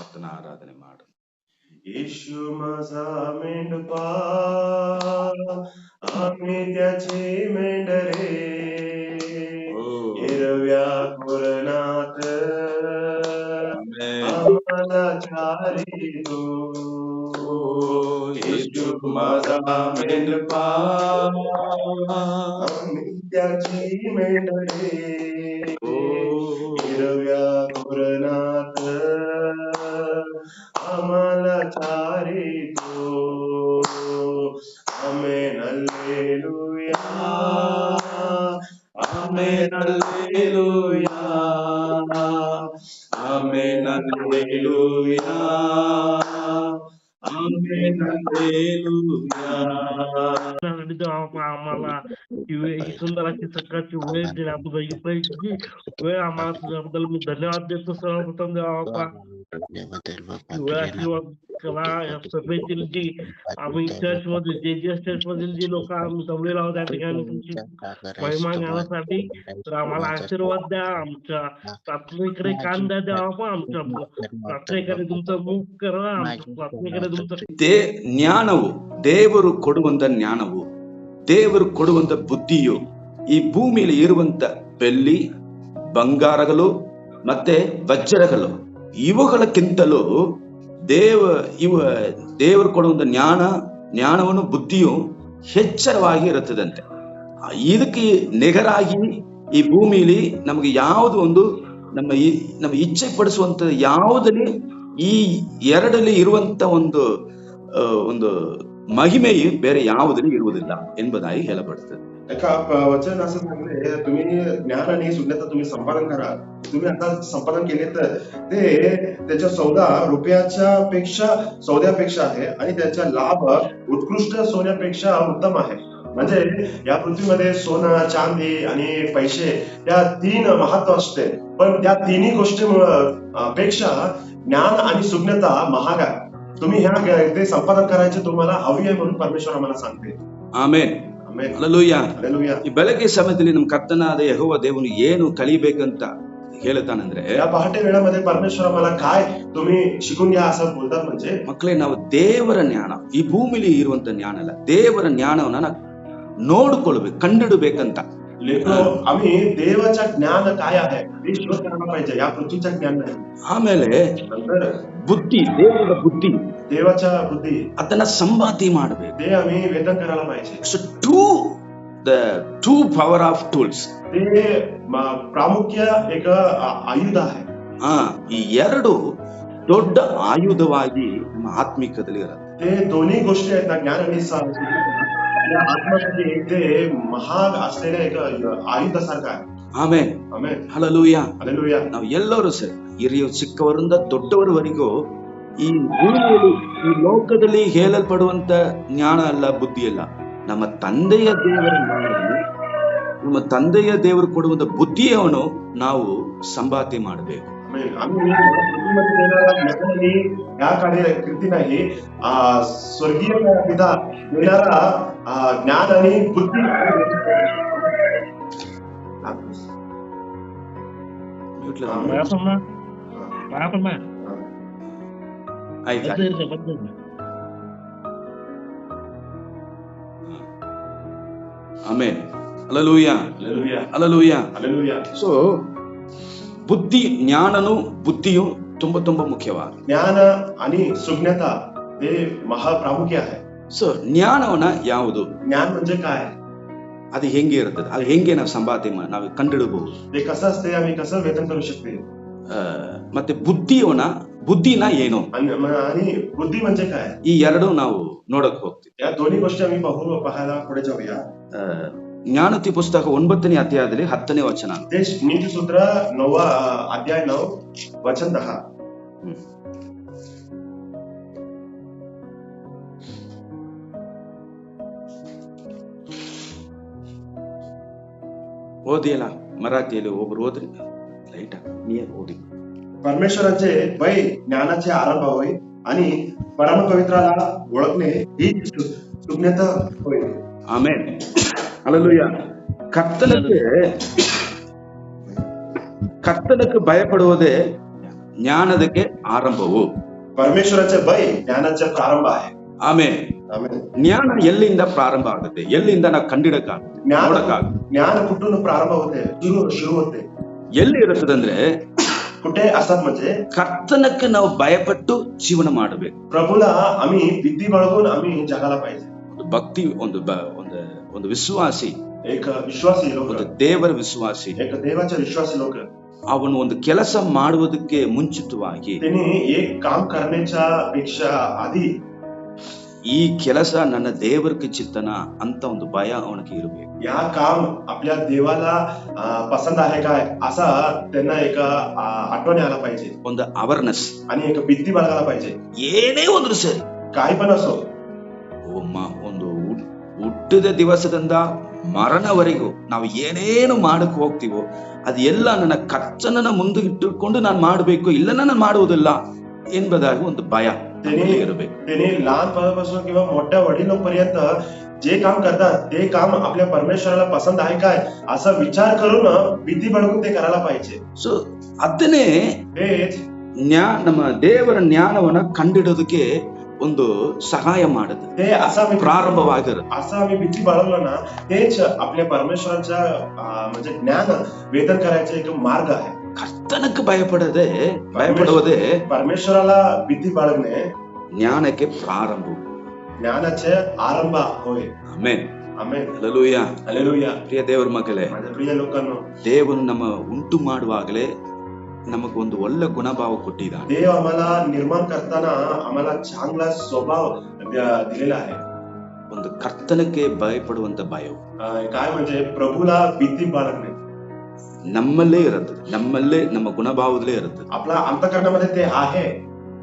ಕರ್ತನ ಆರಾಧನೆ ಮಾಡು. येशू माझा मेंढपा आम्ही त्याची मेंढरे हिरव्या कुरणात आम्हाला चारितो. येशू माझा मेंढपा आम्ही त्याची मेंढरे हिरव्या कुरणात आम्हाला चारितो. Amen hallelujah, amen hallelujah, amen hallelujah, amen hallelujah. आम्हाला ही सुंदर अशी सकाळची वेळ दिल्याबद्दल ही पहिली वेळ आम्हाला तुझ्याबद्दल मी धन्यवाद देतो. सर्वप्रथम देवा बाप्पा वेळ आशीर्वाद करा. या सभेतील जी आम्ही चर्च मध्ये जे चर्च मधील जी लोक आम्ही जमलेलो आहोत त्या ठिकाणी तुमची महिमा घेण्यासाठी तर आम्हाला आशीर्वाद द्या. आमच्या प्रार्थनेकडे कान द्या देवा बाप्पा. आमच्या ಪ್ರಾರ್ಥನೆಕಡೆ तुमचं मुख करा. आमच्या ಪ್ರಾರ್ಥನೆಕಡೆ तुमचं ಜ್ಞಾನವು ದೇವರು ಕೊಡುವಂತ ಜ್ಞಾನವು ದೇವರು ಕೊಡುವಂತ ಬುದ್ಧಿಯು ಈ ಭೂಮಿಯಲ್ಲಿ ಇರುವಂತ ಬೆಳ್ಳಿ ಬಂಗಾರಗಳು ಮತ್ತೆ ವಜ್ರಗಳು ಇವುಗಳಕ್ಕಿಂತಲೂ ದೇವರು ಕೊಡುವಂತ ಜ್ಞಾನವನ್ನು ಬುದ್ಧಿಯು ಹೆಚ್ಚರವಾಗಿ ಇರುತ್ತದಂತೆ. ಇದಕ್ಕೆ ನಿಗರಾಗಿ ಈ ಭೂಮಿಯಲ್ಲಿ ನಮಗೆ ಯಾವುದು ಒಂದು ನಮ್ಮ ಇಚ್ಛೆ ಪಡಿಸುವಂತ ಯಾವುದಲ್ಲಿ ಈ ಎರಡಲ್ಲಿ ಇರುವಂತ ಒಂದು ಮಹಿಮೆಯು ಬೇರೆ ಯಾವುದಲ್ಲಿ ಇರುವುದಿಲ್ಲ ಎಂಬುದಾಗಿ ಹೇಳப்படுತ್ತದೆ. एका वचन असं सांगले, तुम्ही ज्ञान आणि सुज्ञता तुम्ही संपादन करा. तुम्ही आता संपादन केले तर ते त्याच्या सौद्यापेक्षा आहे आणि त्याचा लाभ उत्कृष्ट सोन्यापेक्षा उत्तम आहे. म्हणजे या पृथ्वीमध्ये सोनं, चांदी आणि पैसे या तीन महत्व असते, पण त्या तिन्ही गोष्टी पेक्षा ज्ञान आणि सुज्ञता महाग आहे. तुम्ही ते संपादन करायचे तुम्हाला हवी आहे म्हणून परमेश्वर आम्हाला सांगते. ಆಮೆನ್. ಹಲ್ಲೆಲೂಯಾ. ಈ ಬೆಳಗ್ಗೆ ಸಮಯದಲ್ಲಿ ನಮ್ಮ ಕರ್ತನಾದ ಯೆಹೋವ ದೇವನು ಏನು ಕಲಿಬೇಕಂತ ಹೇಳ್ತಾನಂದ್ರೆ, या पहाटे वेळामध्ये परमेश्वर आम्हाला काय तुम्ही शिकून घ्या असं बोलतात. म्हणजे ಮಕ್ಕಳೇ, ನಾವು ದೇವರ ಜ್ಞಾನ, ಈ ಭೂಮಿಲಿ ಇರುವಂತ ಜ್ಞಾನ ಅಲ್ಲ, ದೇವರ ಜ್ಞಾನವನ್ನ ನೋಡ್ಕೊಳ್ಬೇಕು, ಕಂಡಿಡಬೇಕಂತ. आम्ही देवाच्या ज्ञान काय आहे ते शोध करायला पाहिजे. या पृथ्वीच्या ज्ञान नाही. ಆಮೇಲೆ ಬುದ್ಧಿ, देवाच्या बुद्धी ಅದನ್ನ ಸಂಪಾತಿ ಮಾಡಬೇಕು. ते आम्ही वेतन करायला पाहिजे. So two power of tools, ते ಪ್ರಾಮುಖ್ಯ एक ಆಯುಧ आहे. ಈ ಎರಡು ದೊಡ್ಡ ಆಯುಧವಾಗಿ ನಮ್ಮ ಆತ್ಮಿಕದಲ್ಲಿ ಇರುತ್ತೆ. ते दोन्ही गोष्टी आहेत ना, ज्ञान आणि आपल्या आत्म्यासाठी ते महाग असलेले एक ಆಯುಧಸಾರಕ आहे. ಆಮೆನ್. ಆಮೆನ್. ಹಲ್ಲೆಲೂಯಾ. ಹಲ್ಲೆಲೂಯಾ. ನಾವು ಎಲ್ಲರೂ ಸರಿ, ಹಿರಿಯ ಚಿಕ್ಕವರಿಂದ ದೊಡ್ಡವರವರೆಗೂ ಈ ಭೂಮಿಯಲ್ಲಿ, ಈ ಲೋಕದಲ್ಲಿ ಹೇಳಲ್ಪಡುವಂತ ಜ್ಞಾನ ಅಲ್ಲ, ಬುದ್ಧಿ ಅಲ್ಲ, ನಮ್ಮ ತಂದೆಯ ದೇವರು ಕೊಡುವಂತ ಬುದ್ಧಿಯನ್ನು ನಾವು ಸಂಪಾದನೆ ಮಾಡಬೇಕು. या कृती नाही, स्वर्गीय पिता देणारा ज्ञान आणि बुद्धी. Amen. Hallelujah. Hallelujah. Hallelujah. So ಜ್ಞಾನನು ಬುದ್ಧಿಯು ತುಂಬಾ ಮುಖ್ಯವಾದ. ಜ್ಞಾನ आणि सुज्ञता हे महाप्रामुख्य आहे. ಸೊ ಜ್ಞಾನವನ್ನ ಯಾವುದು, ज्ञान म्हणजे काय, ಅದು ಹೆಂಗೆ ಇರ್ತದೆ, ಅದು ಹೆಂಗೆ ನಾವು ಸಂಪಾದನೆ ನಾವು ಕಂಡಿಡಬಹುದು, ते कसं असते, आम्ही कसं वेतन करू शकते. ಮತ್ತೆ ಬುದ್ಧಿನ ಏನು आणि बुद्धी म्हणजे काय, ಈ ಎರಡು ನಾವು ನೋಡಕ್ ಹೋಗ್ತೀವಿ. या दोन्ही गोष्टी आम्ही पाहायला पुढे जाऊया. ಜ್ಞಾನೋಕ್ತಿ ಪುಸ್ತಕ 9ನೇ ಅಧ್ಯಾಯದಲ್ಲಿ 10ನೇ ವಚನ. ನೀತಿಸೂತ್ರ 9 अध्याय 9 वचन 10. ಓದಿಯಲ್ಲ, ಮರಾಠಿಯಲ್ಲಿ ಒಬ್ರು ಓದ್ರಿ, ಲೈಟ್ ನಿಯರ್ ಓದಿ. परमेश्वराचे वय ज्ञानाचे आरंभ होय आणि परमपवित्राला ओळखणे ही सुज्ञता होय. ಆಮೆನ್. ಹಲ್ಲೆಲೂಯಾ. ಕರ್ತನಕ್ಕೆ ಭಯಪಡುವುದೇ ಜ್ಞಾನದಕ್ಕೆ ಆರಂಭವು. परमेश्वराचे भय ज्ञानाचे प्रारंभ आहे. ಆಮೇಲೆ आमेन. ಜ್ಞಾನ ಎಲ್ಲಿಂದ ಪ್ರಾರಂಭ ಆಗುತ್ತೆ? ಎಲ್ಲಿಂದ ನಾವು ಕಂಡಿಡಕ್ಕಾಗುತ್ತೆ? ನೋಡಕ್ಕಾಗುತ್ತೆ? ज्ञान कुठून प्रारंभ होते? सुरू होते. ಎಲ್ಲಿ ಇರುತ್ತದಂದ್ರೆ कुठे असतात म्हणजे ಕರ್ತನಕ್ಕೆ ನಾವು ಭಯಪಟ್ಟು ಜೀವನ ಮಾಡಬೇಕು. प्रभूला आम्ही भीती बाळगून आम्ही जगायला पाहिजे. ಒಂದು ಭಕ್ತಿ, ಒಂದು ವಿಶ್ವಾಸಿ, एक विश्वासी लोक, ಒಂದು ದೇವರ ವಿಶ್ವಾಸಿ, एक देवाचे विश्वासी लोक, ಅವನು ಒಂದು ಕೆಲಸ ಮಾಡುವುದಕ್ಕೆ ಮುಂಚಿತವಾಗಿ त्यांनी एक काम करण्याच्या पेक्षा आधी ಈ ಕೆಲಸ ನನ್ನ ದೇವರಿಗೆ ಚಿತ್ತನ ಅಂತ ಒಂದು ಭಯ ಅವನಿಗೆ ಇರಬೇಕು. या काम आपल्या देवाला पसंत आहे काय असा त्यांना एक आठवण यायला पाहिजे. ಒಂದು ಅವೇರ್ನೆಸ್ आणि एक भीती बाळगायला पाहिजे. ಏನೇ ಒಂದು ಸರಿ काही पण असो, ಒಂದು ಹುಟ್ಟಿದ ದಿವಸದಿಂದ ಮರಣವರೆಗೂ ನಾವು ಏನೇನು ಮಾಡಕ್ ಹೋಗ್ತೀವೋ ಅದೆಲ್ಲ ನನ್ನ ಕರ್ತನನ್ನ ಮುಂದೆ ಇಟ್ಟುಕೊಂಡು ನಾನು ಮಾಡಬೇಕು, ಇಲ್ಲ ನಾನು ಮಾಡುವುದಿಲ್ಲ ಎಂಬುದಾಗಿ ಒಂದು ಭಯ ಇರಬೇಕು. त्यांनी लहानपणापासून किंवा मोठ्या वडिलोपर्यंत जे काम करतात ते काम आपल्या परमेश्वराला पसंत आहे काय असा विचार करून भीती बाळगून ते करायला पाहिजे. ಸೊ ಅದನ್ನೇ ನಮ್ಮ ದೇವರ ಜ್ಞಾನವನ್ನ ಕಂಡಿಡೋದಕ್ಕೆ ಒಂದು ಸಹಾಯ ಮಾಡುತ್ತೆ. ते असा ಪ್ರಾರಂಭವಾಗಿರುತ್ತೆ. असा आम्ही भीती बाळगलो ना तेच आपल्या परमेश्वराच्या म्हणजे ज्ञान वेधन करायचा एक मार्ग आहे. ಕರ್ತನಕ್ಕೆ ಭಯಪಡುವುದೇ परमेश्वराला भीती बाळगणे ಜ್ಞಾನಕ್ಕೆ ಪ್ರಾರಂಭ, ज्ञानाचे आरंभ होय. Amen, amen, hallelujah, hallelujah. ಪ್ರಿಯ ದೇವರ ಮಕ್ಕಳೇ, माझ्या प्रिय लोकांनो, ದೇವರು ನಮ್ಮ ಉಂಟು ಮಾಡುವಾಗಲೇ ನಮಗೊಂದು ಒಳ್ಳೆ ಗುಣಭಾವ ಕೊಟ್ಟಿದ್ದಾನೆ. देव आम्हाला निर्माण करताना आम्हाला चांगला स्वभाव दिलेला आहे. ಒಂದು ಕರ್ತನಕ್ಕೆ ಭಯಪಡುವಂತ ಭಯ काय म्हणजे प्रभूला भीती बाळगणे ನಮ್ಮಲ್ಲೇ ಇರುತ್ತದೆ, ನಮ್ಮ ಗುಣಭಾವದಲ್ಲೇ ಇರುತ್ತದೆ. आपला अंतःकरणामध्ये ते आहे.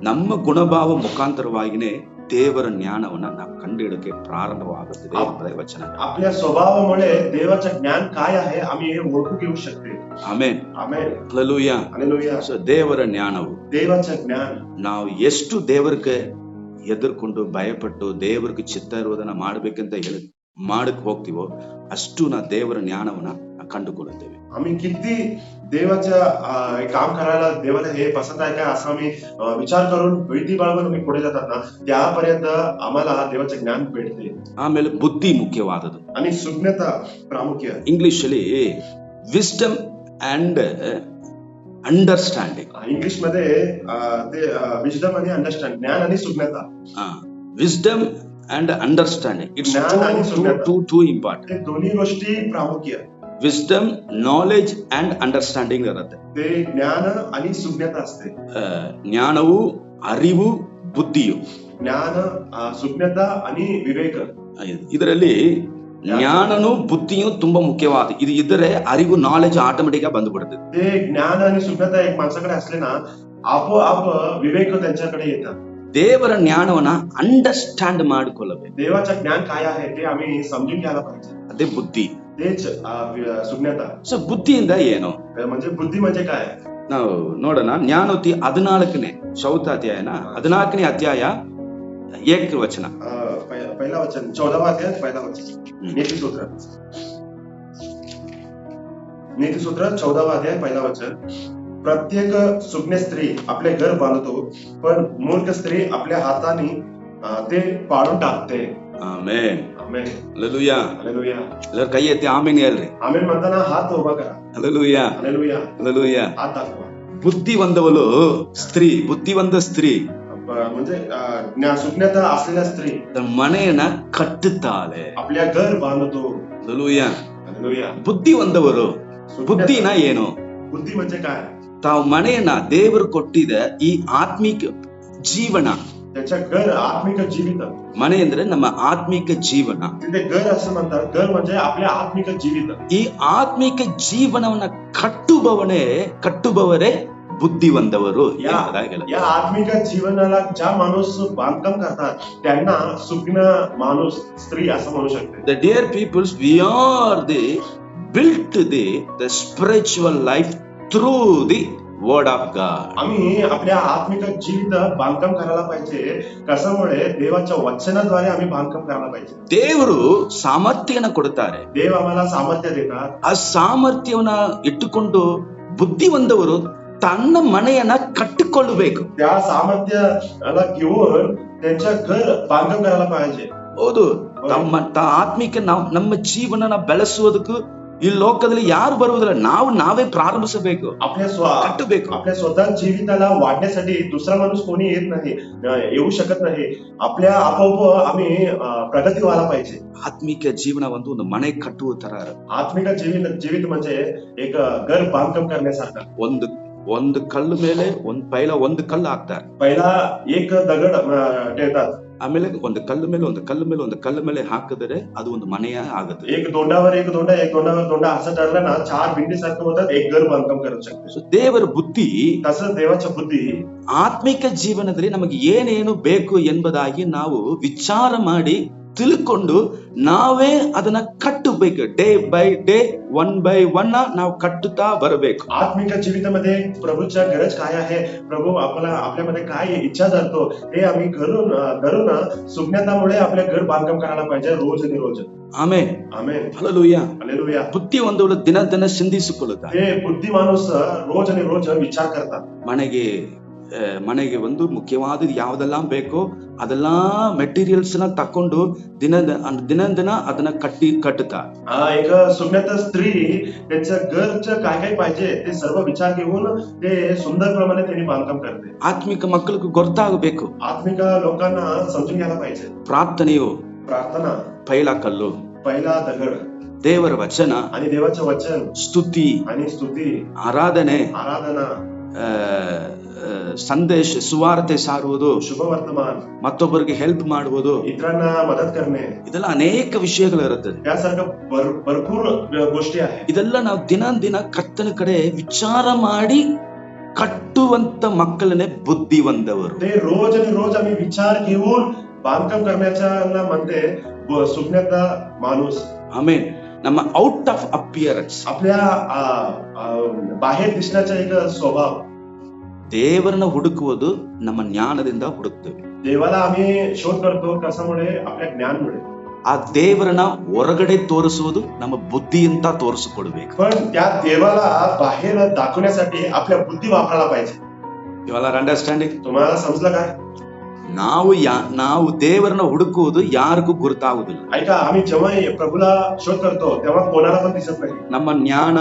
ನಮ್ಮ ಗುಣಭಾವ ಮುಖಾಂತರವಾಗಿನೇ ದೇವರ ಜ್ಞಾನವನ್ನ ನಾವು ಕಂಡುಹಿಡಕ್ಕೆ ಪ್ರಾರಂಭವಾಗುತ್ತದೆ ಎಂಬುದೇ ವಚನ. आपल्या स्वभावामुळे देवाचं ज्ञान काय आहे आम्ही हे ओळखू घेऊ शकतो. Amen, amen, hallelujah, hallelujah. So ದೇವರ ಜ್ಞಾನವು ದೇವಾचं ज्ञान ನಾವು ಎಷ್ಟು ದೇವರಿಗೆ ಎದುರ್ಕೊಂಡು ಭಯಪಟ್ಟು ದೇವರಿಗೆ ಚಿತ್ತ ಇರುವುದನ್ನ ಮಾಡ್ಬೇಕಂತ ಹೇಳಿ ಮಾಡಕ್ ಹೋಗ್ತೀವೋ ಅಷ್ಟು ನಾವು ದೇವರ ಜ್ಞಾನವನ್ನ ಕಂಡುಕೊಳ್ಳುತ್ತೇವೆ. आम्ही किती देवाच्या काम करायला देवाला हे पसंत आहे काय असं आम्ही विचार करून भीती बाळगून आम्ही पुढे जातात ना त्यापर्यंत आम्हाला देवाचे ज्ञान भेटते. ಆಮೇಲೆ ಬುದ್ಧಿ ಮುಖ್ಯವಾದದ್ದು. आणि सुज्ञता प्रामुख्य. ಇಂಗ್ಲಿಷ್ ಅಲ್ಲಿ ವಿಸ್ಡಮ್ ಅಂಡ್ ಅಂಡರ್ಸ್ಟ್ಯಾಂಡಿಂಗ್. इंग्लिश मध्ये ते विजडम आणि अंडरस्टँड, ज्ञान आणि सुज्ञता. Wisdom and understanding, it's too important. ते दोन्ही गोष्टी प्रामुख्य. ವಿಸ್ಡಮ್, ನಾಲೆಜ್ ಅಂಡ್ ಅಂಡರ್ಸ್ಟ್ಯಾಂಡಿಂಗ್ ಇರುತ್ತೆ. ते ज्ञान आणि सुज्ञता असते. ಜ್ಞಾನವು, ಅರಿವು, ಬುದ್ಧಿಯು. ज्ञान, सुज्ञता आणि विवेक. ಇದರಲ್ಲಿ ಜ್ಞಾನನು ಬುದ್ಧಿಯು ತುಂಬಾ ಮುಖ್ಯವಾದ. ಇದು ಇದ್ದರೆ ಅರಿವು, ನಾಲೆಜ್ ಆಟೋಮೆಟಿಕ್ ಆಗಿ ಬಂದ್ಬಿಡುತ್ತೆ. ते ज्ञान आणि सुज्ञता एक माणसाकडे असले ना आपोआप विवेक त्यांच्याकडे येतात. ದೇವರ ಜ್ಞಾನವನ್ನ ಅಂಡರ್ಸ್ಟ್ಯಾಂಡ್ ಮಾಡಿಕೊಳ್ಳಬೇಕು. देवाचं ज्ञान काय आहे ते आम्ही समजून घ्यायला पाहिजे. ಅದೇ ಬುದ್ಧಿ. तेच सुज्ञता. ಸೊ ಬುದ್ಧಿಯಿಂದ ಏನು म्हणजे बुद्धी म्हणजे काय? ನಾವು ನೋಡೋಣ. ಜ್ಞಾನೋತಿ 14ನೇ ಚೌಥಾಧ್ಯಾಯನ 14ನೇ ಅಧ್ಯಾಯ 1 ವಚನ. पहिला वचन 14वा अध्याय पहिला वचन. नीतिसूत्र 14वा अध्याय पहिला वचन. प्रत्येक सुज्ञ स्त्री आपले घर बांधतो पण मूर्ख स्त्री आपल्या हाताने ते पाडून टाकते. Amen, amen, hallelujah, hallelujah. ಎಲ್ಲರೂ ಕೈ ಎತ್ತಿ ಆಮೆನ್ ಹೇಳ್ರಿ. ಆಮೆನ್ म्हणताना हात उभा करा. Hallelujah, hallelujah, hallelujah. हात दाखवा. ಬುದ್ಧಿವಂತವಳು ಸ್ತ್ರೀ, ಬುದ್ಧಿವಂತ ಸ್ತ್ರೀ म्हणजे सुज्ञता असलेल्या स्त्री ತನ್ನ ಮನೆಯನ್ನ ಕಟ್ಟುತ್ತಾಳೆ. आपल्या घर बांधतो. Hallelujah, hallelujah. ಬುದ್ಧಿವಂತವರು ಬುದ್ಧಿನ ಏನು? बुद्धी म्हणजे काय? ತಾವು ಮನೆಯನ್ನ ದೇವರು ಕೊಟ್ಟಿದ ಈ ಆತ್ಮಿಕ ಜೀವನ. त्याच्या घर आत्मिक जीवित. ಮನೆ ಅಂದ್ರೆ ನಮ್ಮ ಆತ್ಮಿಕ ಜೀವನ. तिथे घर असं म्हणतात. घर म्हणजे आपल्या आत्मिक जीवित. ಈ ಆತ್ಮಿಕ ಜೀವನವನ್ನ ಕಟ್ಟುವವರೇ ಬುದ್ಧಿವಂತವರು. या आत्मिक जीवनाला ज्या माणूस बांधकाम करतात त्यांना सुज्ञ माणूस, स्त्री असं म्हणू शकते. The dear peoples, we are built the spiritual life through the word of God. आम्ही आपल्या आत्मिक जीवित बांधकाम करायला पाहिजे. कशामुळे? देवाच्या वचनाद्वारे आम्ही बांधकाम करायला पाहिजे. ದೇವರು ಸಾಮರ್ಥ್ಯನ ಕೊಡುತ್ತಾರೆ. देव आम्हाला सामर्थ्य देतात. ಆ ಸಾಮರ್ಥ್ಯವನ್ನ ಇಟ್ಟುಕೊಂಡು ಬುದ್ಧಿವಂತವರು ತನ್ನ ಮನೆಯನ್ನ ಕಟ್ಟಿಕೊಳ್ಳಬೇಕು. त्या सामर्थ्याला घेऊन त्यांच्या घर बांधकाम करायला पाहिजे. ಹೌದು, ಆತ್ಮಿಕ ನಮ್ಮ ಜೀವನ ಬೆಳೆಸುವುದಕ್ಕೂ ಈ ಲೋಕದಲ್ಲಿ ಯಾರು ಬರುವುದಿಲ್ಲ, ನಾವೇ ಪ್ರಾರಂಭಿಸಬೇಕು, ಕಟ್ಟಬೇಕು. आपल्या स्वतः जीविताला वाढण्यासाठी दुसरा माणूस कोणी येऊ शकत नाही. आपल्या आपोआप आम्ही प्रगती व्हायला पाहिजे. ಆತ್ಮಿಕ ಜೀವನ ಒಂದು ಮನೆ ಕಟ್ಟುವ ತರ. आत्मिक जीवित म्हणजे एक घर बांधकाम करण्यासारखं. ಒಂದು ಕಲ್ಲು ಮೇಲೆ ಒಂದು ಕಲ್ಲು ಹಾಕ್ತಾರೆ. पहिला एक दगड ठेवतात, ಆಮೇಲೆ ಒಂದು ಕಲ್ಲು ಮೇಲೆ ಒಂದು ಕಲ್ಲು ಮೇಲೆ ಹಾಕಿದರೆ ಅದು ಒಂದು ಮನೆಯ ಆಗುತ್ತೆ. एक दोंडावर एक दोंडा असं ठरलं ना, 4 भिंतीसारखं होतात, एक घर बांधकाम करू शकते. ಸೊ ದೇವರ ಬುದ್ಧಿ, तसं देवाच्या बुद्धी ಆತ್ಮಿಕ ಜೀವನದಲ್ಲಿ ನಮಗೆ ಏನೇನು ಬೇಕು ಎಂಬುದಾಗಿ ನಾವು ವಿಚಾರ ಮಾಡಿ ತಿಳ್ಕೊಂಡು ನಾವೇ ಅದನ್ನ ಕಟ್ಟಬೇಕು. ಡೇ ಬೈ ಡೇ, 1 by 1 ನಾವು ಕಟ್ಟುತ್ತಾ ಬರಬೇಕು. आत्मिक जीवितामध्ये प्रभूच्या गरज काय आहे, प्रभू आपल्यामध्ये काय इच्छा धरतो, हे आम्ही घरून सुज्ञतामुळे आपल्या घर बांधकाम करायला पाहिजे रोज आणि रोज. ಆಮೆನ್, आमेन, ಹಲ್ಲೆಲೂಯಾ. हालेलुया. ಬುದ್ಧಿ ಒಂದು ದಿನ ಚಿಂತಿಸಿಕೊಳ್ಳುತ್ತಾರೆ. हे बुद्धी माणूस रोज आणि रोज विचार करतात. ಮನೆಗೆ ಒಂದು ಮುಖ್ಯವಾದದ್ದು ಯಾವ್ದೆಲ್ಲ ಬೇಕೋ ಅದೆಲ್ಲ ಮೆಟೀರಿಯಲ್ಸ್ ನ ತಕೊಂಡು ದಿನ ಅದನ್ನ ಕಟ್ಟುತ್ತಾ. एक सुज्ञात स्त्री त्यांच्या घरचं काय पाहिजे ते सर्व विचार घेऊन ते सुंदर प्रमाणे त्यांनी बांधकाम करते. ಆತ್ಮಿಕ ಮಕ್ಕಳಿಗೆ ಗೊತ್ತಾಗಬೇಕು. आत्मिक लोकांना समजून घ्यायला पाहिजे. प्रार्थना पहिला कल्ಲು, पहिला दगड, ದೇವರ ವಚನ आणि देवाचं वचन, ಸ್ತುತಿ आणि ಸ್ತುತಿ, ಆರಾಧನೆ, ಸಂದೇಶ, ಸುವಾರ್ತೆ ಸಾರುವುದು, ಶುಭ ವರ್ತಮಾನ, ಮತ್ತೊಬ್ಬರಿಗೆ ಹೆಲ್ಪ್ ಮಾಡುವುದು, ಇತರನ್ನ ಮದತ್ करणे, ಇದೆಲ್ಲ ಅನೇಕ ವಿಷಯಗಳು ಇರುತ್ತದೆ. यासारखं भरपूर गोष्टी आहेत. ಇದೆಲ್ಲ ನಾವು ದಿನ ಕರ್ತನ ಕಡೆ ವಿಚಾರ ಮಾಡಿ ಕಟ್ಟುವಂತ ಮಕ್ಕಳನ್ನೇ ಬುದ್ಧಿವಂತವರು. ते रोज आणि रोज आम्ही विचार घेऊन बांधकाम करण्याच्या म्हणते सुज्ञता माणूस. ಆಮೇನ್. ನಮ್ಮ ಔಟ್ ಆಫ್ ಅಪಿಯರೆನ್ಸ್, आपल्या बाहेर दिसण्याचा एक स्वभाव. ದೇವರನ್ನ ಹುಡುಕುವುದು ನಮ್ಮ ಜ್ಞಾನದಿಂದ ಹುಡುಕ್ತೇವೆ. देवाला आम्ही शोध करतो कशामुळे, आपल्या ज्ञानमुळे. ಆ ದೇವರನ್ನ ಹೊರಗಡೆ ತೋರಿಸುವುದು ನಮ್ಮ ಬುದ್ಧಿಯಿಂದ ತೋರಿಸಿಕೊಡ್ಬೇಕು. पण त्या देवाला बाहेर दाखवण्यासाठी आपल्या बुद्धी वापरायला पाहिजे. ಇವೆಲ್ಲ ಅಂಡರ್ಸ್ಟ್ಯಾಂಡಿಂಗ್ तुम्हाला समजलं काय? ನಾವು ದೇವರನ್ನ ಹುಡುಕುವುದು ಯಾರಿಗೂ ಗುರುತಾಗುವುದಿಲ್ಲ. ऐका, आम्ही जेव्हा प्रभूला शोध करतो तेव्हा कोणाला पण दिसत नाही. ನಮ್ಮ ಜ್ಞಾನ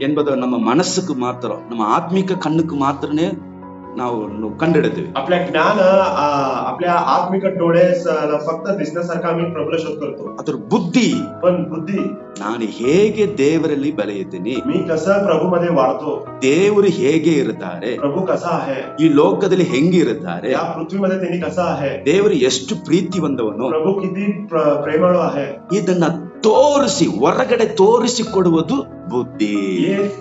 ಎಂಬುದು ನಮ್ಮ ಮನಸ್ಸಿಗೆ ಮಾತ್ರ, ನಮ್ಮ ಆತ್ಮಿಕ ಕಣ್ಣಕ್ಕೆ ಮಾತ್ರನೇ ನಾವು ಕಂಡಿಡ್ತೀವಿ. आपल्या ज्ञान आपल्या आत्मिक डोळे फक्त दिसण्यासारखं आम्ही प्रभूला शोध करतो. ಅದರ ಬುದ್ಧಿ, पण बुद्धी, ನಾನು ಹೇಗೆ ದೇವರಲ್ಲಿ ಬೆಳೆಯುತ್ತೀನಿ, मी कसं प्रभूमध्ये वाढतो, ದೇವರು ಹೇಗೆ ಇರುತ್ತಾರೆ, प्रभू कसा आहे, ಈ ಲೋಕದಲ್ಲಿ ಹೆಂಗಿರುತ್ತಾರೆ, या पृथ्वीमध्ये त्यांनी कसा आहे, ದೇವರು ಎಷ್ಟು ಪ್ರೀತಿವಂತವನು, प्रभू किती प्रेमळ आहे, ಇದನ್ನ ತೋರಿಸಿ ಹೊರಗಡೆ ತೋರಿಸಿಕೊಡುವುದು ಬುದ್ಧಿ.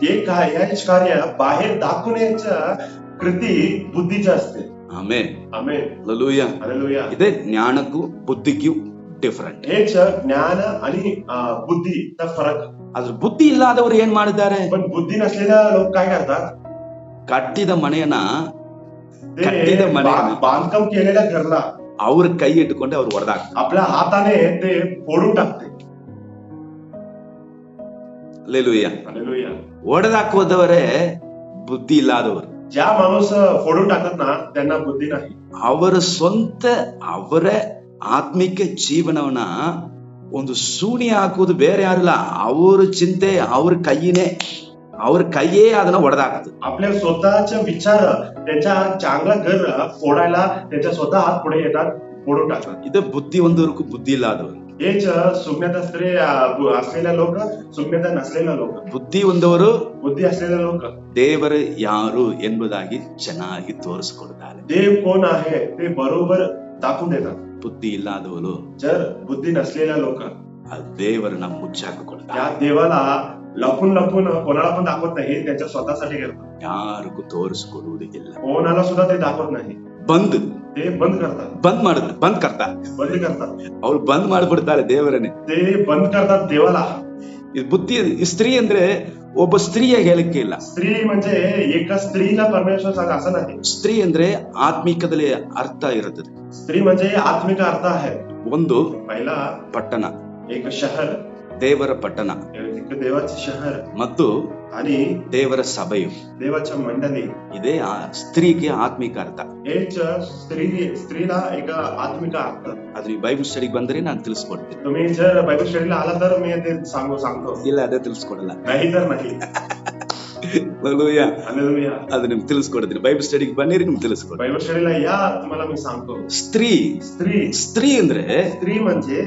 हे काय, याच कार्य बाहेर दाखवण्याच्या कृती बुद्धीच्या असते. ಆಮೆನ್, आमेन, ಹಲ್ಲೆಲೂಯಾ. हालेलुया. ಇದೇ ಜ್ಞಾನಕ್ಕೂ ಬುದ್ಧಿಗೂ ಡಿಫರೆಂಟ್. हेच ज्ञान आणि बुद्धीचा फरक. ಅದ್ರ ಬುದ್ಧಿ ಇಲ್ಲದವರು ಏನ್ ಮಾಡಿದ್ದಾರೆ, पण बुद्धी नसलेल्या लोक काय करतात, ಕಟ್ಟಿದ ಮನೆಯನ್ನ बांधकाम केलेल्या घरला ಅವ್ರ ಕೈ ಇಟ್ಟುಕೊಂಡು ಅವ್ರು ಹೊಡೆದಾಕ್ತಾರೆ. आपल्या हाताने ते फोडून टाकते. ಹಲ್ಲೆಲೂಯಾ. हालेलुया. ಹೊಡೆದಾಕುವುದವರೇ ಬುದ್ಧಿ ಇಲ್ಲದವರು. ज्या माणूस फोडून टाकत ना त्यांना बुद्धी नाही. ಅವರ ಆತ್ಮಿಕ ಜೀವನವನ್ನ ಒಂದು ಶೂನ್ಯ ಹಾಕುವುದು ಬೇರೆ ಯಾರಿಲ್ಲ, ಅವ್ರ ಚಿಂತೆ ಅವ್ರ ಕೈಯೇ ಅದನ್ನ ಹೊಡೆದಾಕ್ತದೆ. आपल्या स्वतःचे विचार त्यांच्या चांगलं घर फोडायला त्यांच्या स्वतः हात पुढे येतात, फोडून टाकतात. ಇದು ಬುದ್ಧಿವಂತರಿಗೂ ಬುದ್ಧಿ ಇಲ್ಲದವರು. हेच सुज्ञता स्त्री असलेल्या लोक, सुज्ञता नसलेल्या लोक. ಬುದ್ಧಿವಂತವರು, बुद्धी असलेल्या लोक ದೇವರು ಯಾರು ಎಂಬುದಾಗಿ ಚೆನ್ನಾಗಿ ತೋರಿಸಿಕೊಡ್ತಾರೆ. देव कोण आहे ते बरोबर दाखवून देतात. ಬುದ್ಧಿ ಇಲ್ಲದವರು, जर बुद्धी नसलेल्या लोक ಆ ದೇವರನ್ನ ಮುಚ್ಚಾಕಿಕೊಡ್ತಾರೆ. त्या देवाला लपून कोणाला पण दाखवत नाही, त्यांच्या स्वतःसाठी करतात. ಯಾರಿಗೂ ತೋರಿಸಿಕೊಡುವುದಿಲ್ಲ. कोणाला सुद्धा ते दाखवत नाही, ते बंद करतात. ಅವ್ರು ಬಂದ್ ಮಾಡ್ಬಿಡ್ತಾರೆ ದೇವರನ್ನೇ. ते बंद करतात देवाला. ಬುದ್ಧಿ ಸ್ತ್ರೀ ಅಂದ್ರೆ ಒಬ್ಬ ಸ್ತ್ರೀಯ ಹೇಳಿಕೆ ಇಲ್ಲ. स्त्री म्हणजे एका स्त्रीला परमेश्वर सांगा असं नाही. ಸ್ತ್ರೀ ಅಂದ್ರೆ ಆತ್ಮಿಕದಲ್ಲಿ ಅರ್ಥ ಇರುತ್ತದೆ. स्त्री म्हणजे आत्मिक अर्थ आहे. ಒಂದು पहिला ಪಟ್ಟಣ, एक शहर, ದೇವರ ಪಟ್ಟಣ एक देवाचे शहर ಮತ್ತು आणि ದೇವರ ಸಭೆಯು. देवाच्या मंडळी. ಇದೇ ಸ್ತ್ರೀಗೆ ಆತ್ಮಿಕ ಅರ್ಥ. हेच स्त्रीला एक आत्मिक अर्थ. ಅದು ನೀವು ಬೈಬಲ್ ಸ್ಟಡಿಗೆ ಬಂದ್ರೆ ನಾನು ತಿಳಿಸ್ಕೊಡ್ತೀನಿ. तुम्ही जर बायबल स्टडीला आला तर मी ते सांगतो. ಇಲ್ಲ ಅದೇ ತಿಳಿಸ್ಕೊಡಲ್ಲ. नाही तर नाही. Hallelujah. हालेलुया. ಅದು ನಿಮ್ಗೆ ತಿಳಿಸ್ಕೊಡ್ತೀನಿ. ಬೈಬಲ್ ಸ್ಟಡಿಗೆ ಬನ್ನಿರಿ ನಿಮ್ಗೆ ತಿಳಿಸ್ಕೊಡ್ತೀನಿ. बायबल स्टडीला या, तुम्हाला मी सांगतो. ಸ್ತ್ರೀ ಅಂದ್ರೆ स्त्री म्हणजे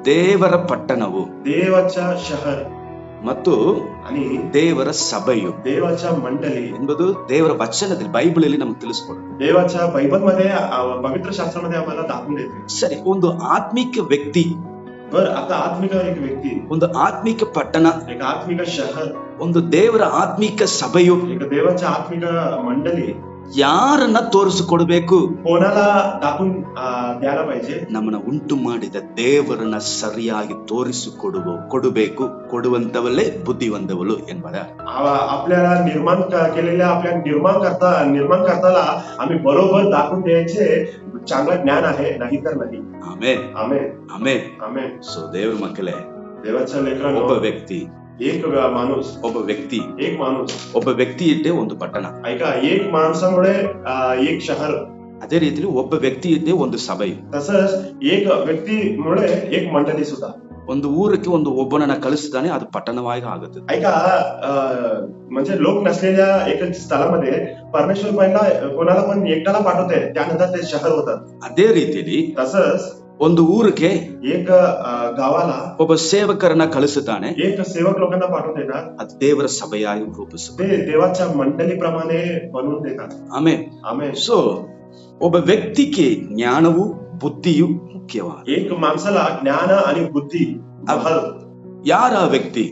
ದೇವರ ಪಟ್ಟಣವು, ದೇವಾच्या शहर ಮತ್ತು आणि ದೇವರ ಸಭೆಯು ದೇವಾच्या मंडळी ಎಂಬುದು ದೇವರ ವಚನದಲ್ಲಿ ಬೈಬಲ್ ಅಲ್ಲಿ ನಮ್ಗೆ ತಿಳಿಸ್ಕೊಡುತ್ತೆ. देवाच्या बायबल मध्ये पवित्र शास्त्रामध्ये आम्हाला दाखवून देते. ಸರಿ, ಒಂದು ಆತ್ಮಿಕ ವ್ಯಕ್ತಿ, बर आता आत्मिक एक व्यक्ती, ಒಂದು ಆತ್ಮಿಕ ಪಟ್ಟಣ, एक आत्मिक शहर, ಒಂದು ದೇವರ ಆತ್ಮಿಕ ಸಭೆಯು एक देवाच्या आत्मिक मंडळी ಯಾರನ್ನ ತೋರಿಸಿಕೊಡ್ಬೇಕು? कोणाला दाखवून द्यायला पाहिजे? ನಮ್ಮನ್ನ ಉಂಟು ಮಾಡಿದ ದೇವರನ್ನ ಸರಿಯಾಗಿ ಕೊಡಬೇಕು. ಕೊಡುವಂತವಲ್ಲೇ ಬುದ್ಧಿವಂತವಳು ಎಂಬುದ. आपल्याला निर्माण केलेल्या आपल्या निर्माणकर्ताला आम्ही बरोबर दाखवून द्यायचे चांगलं ज्ञान आहे, नाही तर नाही. ಆಮೆನ್, आमेन, ಆಮೆನ್. आमेन. ಸೊ ದೇವ್ರ ಮಕ್ಕಳೇ, देवाच्या लेकरांनो, ಒಬ್ಬ ವ್ಯಕ್ತಿ, एक माणूस, एक माणूस, ಒಬ್ಬ ವ್ಯಕ್ತಿ ಇದ್ದೇ ಒಂದು ಪಟ್ಟಣ. ऐका, एक माणसामुळे एक शहर. ಅದೇ ರೀತಿಯಲ್ಲಿ ಒಬ್ಬ ವ್ಯಕ್ತಿ ಇದ್ದೇ ಒಂದು ಸಭೆಯು. तसंच एक व्यक्तीमुळे एक मंडळी सुद्धा. ಒಂದು ಊರಕ್ಕೆ ಒಬ್ಬನನ್ನ ಕಳಿಸ್ತಾನೆ, ಅದು ಪಟ್ಟಣವಾಗಿ ಆಗುತ್ತದೆ. ऐका, म्हणजे लोक नसलेल्या एक स्थळामध्ये परमेश्वर पहिला कोणाला पण एकट्याला पाठवते, त्यानंतर ते शहर होतात. ಅದೇ ರೀತಿಯಲ್ಲಿ तसंच ಒಂದು ಊರಿಗೆ एक गावाला ಒಬ್ಬ ಸೇವಕರನ್ನ ಕಳಿಸುತ್ತಾನೆ, एक सेवक लोकांना पाठवून देतात. ಅದು ದೇವರ ಸಭೆಯಾಗಿ ರೂಪಿಸುತ್ತೆ. ते देवाच्या मंडळीप्रमाणे बनवून देतात. ಆಮೆನ್. आमेन. ಸೊ ಒಬ್ಬ ವ್ಯಕ್ತಿಗೆ ಜ್ಞಾನವು ಬುದ್ಧಿಯು ಮುಖ್ಯವಾದ. एक माणसाला ज्ञान आणि बुद्धी. ಯಾರ ಆ ವ್ಯಕ್ತಿ?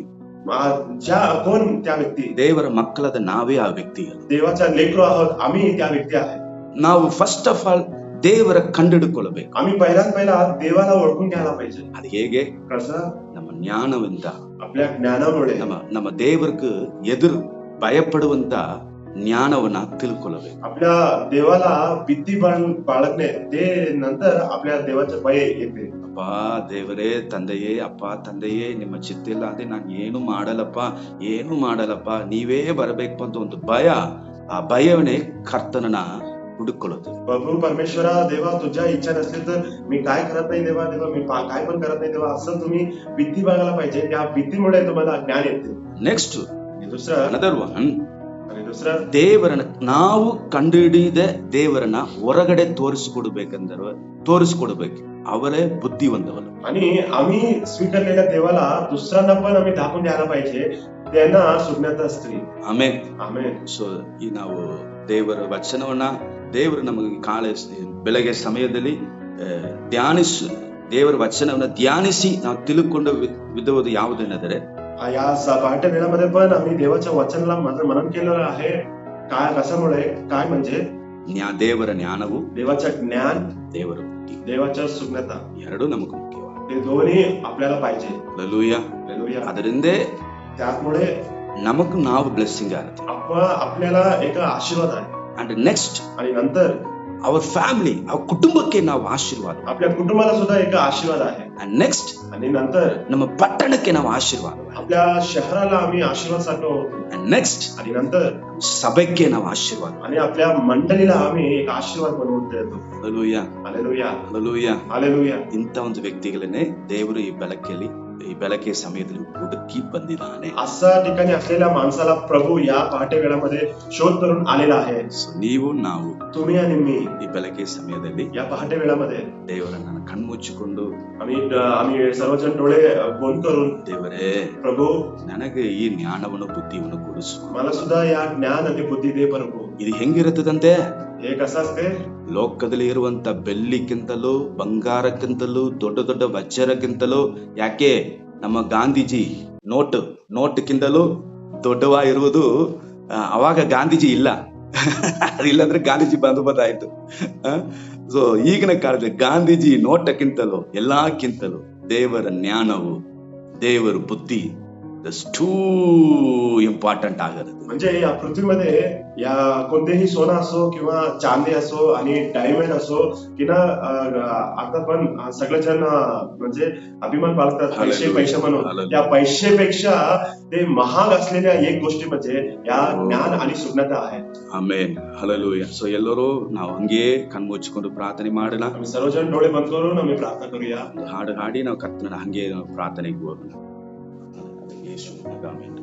कोण त्या व्यक्ती? ದೇವರ ಮಕ್ಕಳಾದ ನಾವೇ ಆ ವ್ಯಕ್ತಿ. देवाच्या लेकरू आहोत आम्ही, त्या व्यक्ती आहे. ನಾವು ಫಸ್ಟ್ ಆಫ್ ಆಲ್ ದೇವರ ಕಂಡುಹಿಡಿದುಕೊಳ್ಳಬೇಕು. आम्ही पहिला देवाला ओळखून घ्यायला पाहिजे. ಅದು ಹೇಗೆ? कसं? ನಮ್ಮ ಜ್ಞಾನವಿಂದ, आपल्या ज्ञानामुळे, ನಮ್ಮ ದೇವರಿಗೆ ಎದುರು ಭಯಪಡುವಂತ ಜ್ಞಾನವನ್ನ ತಿಳ್ಕೊಳ್ಳಬೇಕು. आपल्या देवाला भीती बाळगणे, ते नंतर आपल्या देवाचे भय येते. ಅಪ್ಪ ದೇವರೇ, ತಂದೆಯೇ, ಅಪ್ಪ ತಂದೆಯೇ, ನಿಮ್ಮ ಚಿತ್ತಿಲ್ಲ ಅಂದ್ರೆ ನಾನು ಏನು ಮಾಡಲ್ಲಪ್ಪ, ನೀವೇ ಬರಬೇಕು ಅಂತ ಒಂದು ಭಯ, ಆ ಭಯವನ್ನೇ ಕರ್ತನನ್ನ ಹುಡುಕೊಳ್ಳೋದು. प्रभू परमेश्वरा, देवा तुझ्या इच्छा नसली तर मी काय करत नाही देवा, मी काय पण करत नाही देवा, असं तुम्ही भीती बाळगायला पाहिजे. त्या भीतीमुळे तुम्हाला ज्ञान येते. ನೆಕ್ಸ್ಟ್ दुसरं, ಅನದರ್ ಒನ್, आणि दुसरं, ದೇವರನ್ನ ನಾವು ಕಂಡುಹಿಡಿದ ದೇವರನ್ನ ಹೊರಗಡೆ ತೋರಿಸ್ಕೊಡ್ಬೇಕು. ಅವರೇ ಬುದ್ಧಿವಂತವಲ್ಲ. आणि आम्ही स्वीकारलेल्या देवाला दुसऱ्यांना पण आम्ही दाखवून द्यायला पाहिजे, त्यांना सुज्ञाता स्त्री. ಆಮೆನ್. आमेन. ಸೊ ಈ ನಾವು ದೇವರ ವಚನವನ್ನ ದೇವರು ನಮಗೆ ಬೆಳಗ್ಗೆ ಸಮಯದಲ್ಲಿ ದೇವರ ವಚನವನ್ನ ಧ್ಯಾನಿಸಿ ನಾವು ತಿಳ್ಕೊಂಡ ವಿಧವಾದ ಯಾವುದೇನೆಂದರೆ, या पहाटे वेळामध्ये पण आम्ही देवाच्या वचनाला मनन केलेलं आहे. काय, कशामुळे? काय म्हणजे ದೇವರ ಜ್ಞಾನವು, देवाचं ज्ञान, ದೇವರ ಬುದ್ಧಿ, देवाच्या सुज्ञता, ಎರಡೂ ನಮಗೆ ಮುಖ್ಯವಾದ. ते दोन्ही आपल्याला पाहिजे. ಹಲ್ಲೆಲೂಯಾ. हालेलुया. ಅದರಿಂದ त्यामुळे ನಮಗೂ ನಾವು ಬ್ಲೆಸ್ಸಿಂಗ್ ಆಗುತ್ತೆ. आपल्याला एक आशीर्वाद आहे. ಅಂಡ್ ನೆಕ್ಸ್ಟ್ आणि नंतर ಅವರ್ ಫ್ಯಾಮಿಲಿ, ಅವ್ರ ಕುಟುಂಬಕ್ಕೆ ನಾವು ಆಶೀರ್ವಾದ. आपल्या कुटुंबाला सुद्धा एक आशीर्वाद आहे. ಅಂಡ್ ನೆಕ್ಸ್ಟ್ आणि नंतर ನಮ್ಮ ಪಟ್ಟಣಕ್ಕೆ ನಾವು ಆಶೀರ್ವಾದ. आपल्या शहराला आम्ही आशीर्वाद साठवतो. ಅಂಡ್ ನೆಕ್ಸ್ಟ್ आणि नंतर ಸಭೆಗೆ ನಾವು ಆಶೀರ್ವಾದ. आणि आपल्या मंडळीला आम्ही एक आशीर्वाद बनवून देतो. Hallelujah, hallelujah, hallelujah. हालेलुया. ಇಂಥ ಒಂದು ವ್ಯಕ್ತಿಗಳನ್ನೇ ದೇವರು ಈ ಬೆಳಕಿನ ಸಮಯದಲ್ಲಿ ಹುಡುಕಿ ಬಂದಿದ್ದಾನೆ. अशा ठिकाणी असलेल्या माणसाला प्रभू या पहाटे वेळामध्ये शोध करून आलेला आहे. ಸೊ ನೀವು ನಾವು तुम्ही आणि मी ಈ ಬೆಳಕಿನ ಸಮಯದಲ್ಲಿ या पहाटे वेळामध्ये ದೇವರನ್ನ ಕಣ್ಮುಚ್ಚಿಕೊಂಡು, आम्ही सर्वजण डोळे बंद करून, ದೇವರೇ प्रभू ನನಗೆ ಈ ಜ್ಞಾನವನ್ನು ಬುದ್ಧಿಯನ್ನು ಕೊಡಿಸು. मला सुद्धा या ज्ञान आणि बुद्धी दे प्रभू. ಇದು ಹೆಂಗಿರುತ್ತದಂತೆ, हे कसं असते? ಲೋಕದಲ್ಲಿ ಇರುವಂತ ಬೆಳ್ಳಿಕ್ಕಿಂತಲೂ ಬಂಗಾರಕ್ಕಿಂತಲೂ ದೊಡ್ಡ ವಜ್ರಕ್ಕಿಂತಲೂ, ಯಾಕೆ ನಮ್ಮ ಗಾಂಧೀಜಿ ನೋಟ್ಕ್ಕಿಂತಲೂ ದೊಡ್ಡವಾಗಿರುವುದು. ಅವಾಗ ಗಾಂಧೀಜಿ ಇಲ್ಲ, ಅದಿಲ್ಲಾಂದ್ರೆ ಗಾಂಧೀಜಿ ಬಂದಾಯ್ತು. ಸೊ ಈಗಿನ ಕಾಲದಲ್ಲಿ ಗಾಂಧೀಜಿ ನೋಟಕ್ಕಿಂತಲೂ ಎಲ್ಲಕ್ಕಿಂತಲೂ ದೇವರ ಜ್ಞಾನವು, ದೇವರ ಬುದ್ಧಿ That's too important ಆಗರುತ್ತೆ. म्हणजे या पृथ्वीमध्ये या कोणतेही सोनं असो किंवा चांदी असो आणि डायमंड असो की ना आता पण सगळेजण म्हणजे अभिमान बाळगतात पैसे पैसे म्हणून. Hallelujah. त्या पैशापेक्षा ते महाग असलेल्या एक गोष्टी म्हणजे या ज्ञान आणि सुज्ञता आहे. ಆಮೆನ್. ಹಲ್ಲೆಲೂಯಾ. ಸೊ ಎಲ್ಲರೂ ನಾವು ಹಂಗೆ ಕಣ್ಮುಚ್ಚಿಕೊಂಡು ಪ್ರಾರ್ಥನೆ ಮಾಡೋಣ. आम्ही सर्वजण डोळे बंद करून आम्ही प्रार्थना करूया. ಒಂದು ಹಾಡು ಹಾಡಿ ನಾವು ಕರ್ತನ ಹಂಗೆ ನಾವು ಪ್ರಾರ್ಥನೆಗೆ ಹೋಗೋಣ. ಯೇಸುವಿನ ನಾಮದಲ್ಲಿ.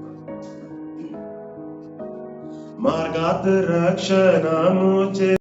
मार्गात रक्षण मुचे